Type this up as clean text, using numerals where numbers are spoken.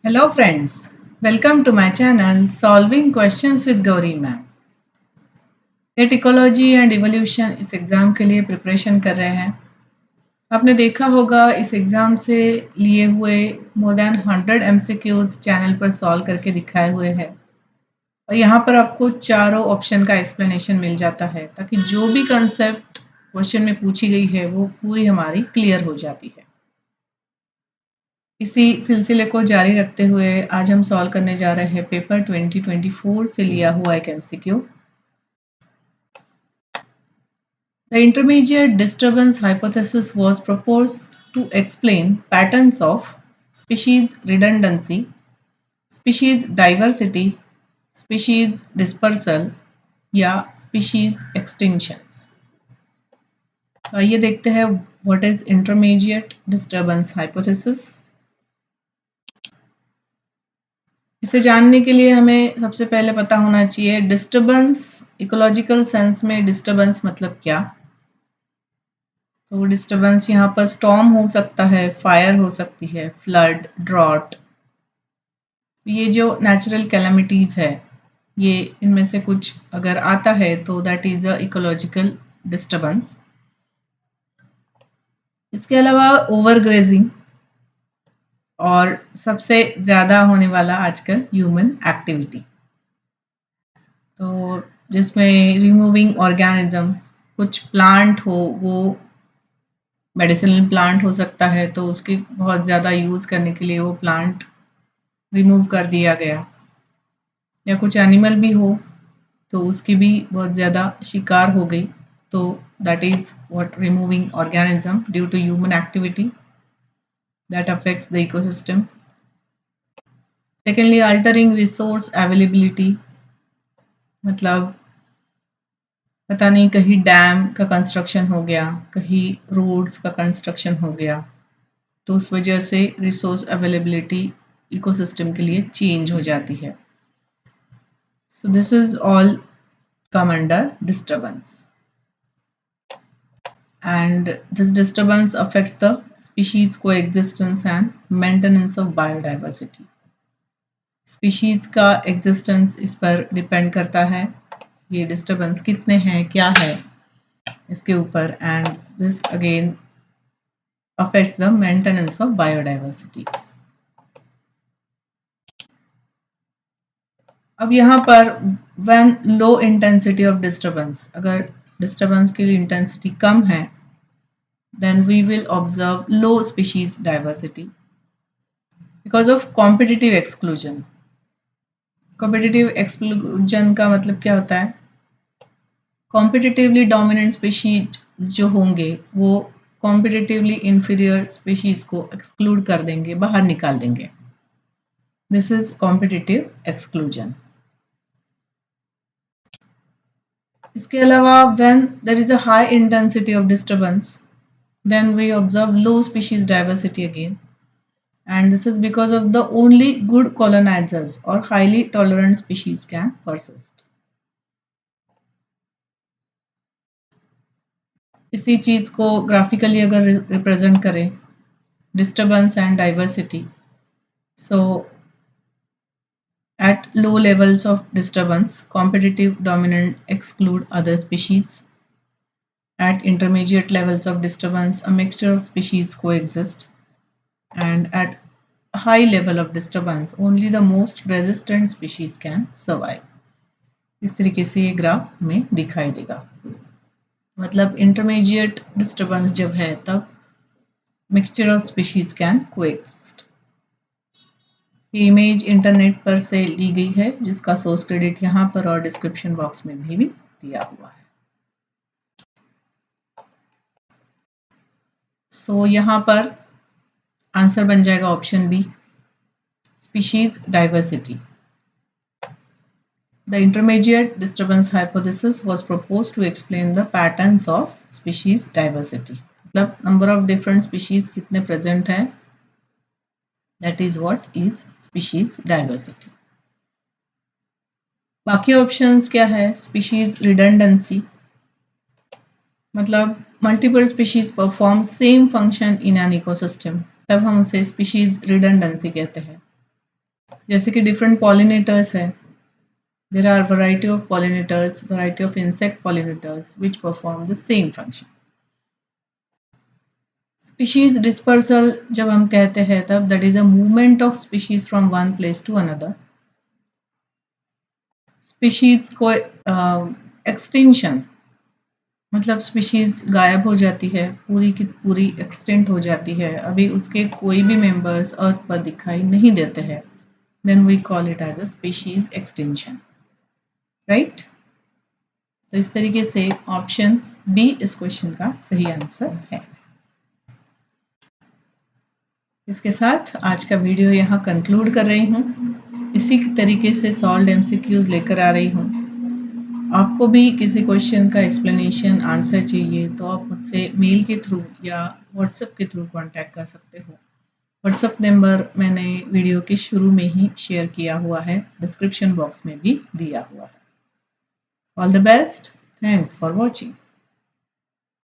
Hello friends, welcome to my channel Solving Questions with Gauri Ma'am. Net ecology and evolution इस exam के लिए preparation कर रहे हैं। आपने देखा होगा इस एग्ज़ाम से लिए हुए मोर देन 100 एमसीक्यूज चैनल पर सॉल्व करके दिखाए हुए हैं और यहाँ पर आपको चारों ऑप्शन का एक्सप्लेनेशन मिल जाता है ताकि जो भी कंसेप्ट क्वेश्चन में पूछी गई है वो पूरी हमारी क्लियर हो जाती है। इसी सिलसिले को जारी रखते हुए आज हम सॉल्व करने जा रहे हैं पेपर 2024 से लिया हुआ एक MCQ. The intermediate disturbance hypothesis was proposed to explain patterns of species redundancy, species diversity, species dispersal या species extinctions। तो आइए देखते हैं what is intermediate disturbance hypothesis। इसे जानने के लिए हमें सबसे पहले पता होना चाहिए डिस्टर्बेंस इकोलॉजिकल सेंस में डिस्टर्बेंस मतलब क्या। तो डिस्टर्बेंस यहाँ पर स्टॉर्म हो सकता है, फायर हो सकती है, फ्लड, ड्रॉट, ये जो नेचुरल कैलेमिटीज है ये इनमें से कुछ अगर आता है तो that is a ecological disturbance. इसके अलावा ओवरग्रेजिंग और सबसे ज़्यादा होने वाला आजकल ह्यूमन एक्टिविटी, तो जिसमें रिमूविंग ऑर्गेनिज्म, कुछ प्लांट हो वो मेडिसिनल प्लांट हो सकता है तो उसकी बहुत ज़्यादा यूज़ करने के लिए वो प्लांट रिमूव कर दिया गया, या कुछ एनिमल भी हो तो उसकी भी बहुत ज़्यादा शिकार हो गई, तो that is what removing organism due to human activity that affects the ecosystem. Secondly altering resource availability, मतलब पता नहीं कहीं डैम का कंस्ट्रक्शन हो गया, कहीं रोड्स का कंस्ट्रक्शन हो गया, तो उस वजह से रिसोर्स अवेलेबिलिटी इकोसिस्टम के लिए चेंज हो जाती है। So this is all come under disturbance, and this disturbance affects the species coexistence and maintenance of biodiversity। species का existence इस पर depend करता है, ये disturbance कितने हैं, क्या है इसके ऊपर, and this again affects the maintenance of biodiversity। अब यहाँ पर when low intensity of disturbance, अगर disturbance की intensity कम है then we will observe low species diversity because of competitive exclusion। competitive exclusion का मतलब क्या होता है, competitively dominant species जो होंगे वो competitively inferior species को exclude कर देंगे, बाहर निकाल देंगे। this is competitive exclusion। इसके अलावा when there is a high intensity of disturbance then we observe low species diversity again, and this is because of the only good colonizers or highly tolerant species can persist। इसी चीज को graphically अगर represent करें, disturbance and diversity, so at low levels of disturbance competitive dominant exclude other species, at intermediate levels of disturbance a mixture of species coexist, and at high level of disturbance only the most resistant species can survive। इस तरीके से ये graph में दिखाई देगा, मतलब intermediate disturbance जब है तब mixture of species can coexist. ये इमेज इंटरनेट पर से ली गई है जिसका सोर्स क्रेडिट यहाँ पर और डिस्क्रिप्शन बॉक्स में भी दिया हुआ है। सो यहाँ पर आंसर बन जाएगा option B, species diversity. The intermediate disturbance hypothesis was proposed to explain the patterns of species diversity, मतलब number of different species कितने present हैं, that is what is species diversity। बाकी ऑप्शंस क्या है, species redundancy, मतलब multiple species perform same function in an ecosystem, तब हम उसे species redundancy कहते हैं। जैसे कि डिफरेंट पॉलिनेटर्स है, there are variety of pollinators, variety of insect pollinators which perform the same function. Species dispersal जब हम कहते हैं तब that is a movement of species from one place to another. Species को एक्सटिंक्शन मतलब species गायब हो जाती है, पूरी की पूरी एक्सटेंट हो जाती है, अभी उसके कोई भी मेंबर्स अर्थ पर दिखाई नहीं देते हैं, then we call it as a species extinction, right. तो इस तरीके से ऑप्शन बी इस क्वेश्चन का सही आंसर है। इसके साथ आज का वीडियो यहाँ कंक्लूड कर रही हूँ। इसी तरीके से सॉल्व्ड एमसीक्यूज लेकर आ रही हूँ। आपको भी किसी क्वेश्चन का एक्सप्लेनेशन आंसर चाहिए तो आप मुझसे मेल के थ्रू या व्हाट्सएप के थ्रू कांटेक्ट कर सकते हो। व्हाट्सएप नंबर मैंने वीडियो के शुरू में ही शेयर किया हुआ है, डिस्क्रिप्शन बॉक्स में भी दिया हुआ है। All the best, thanks for watching.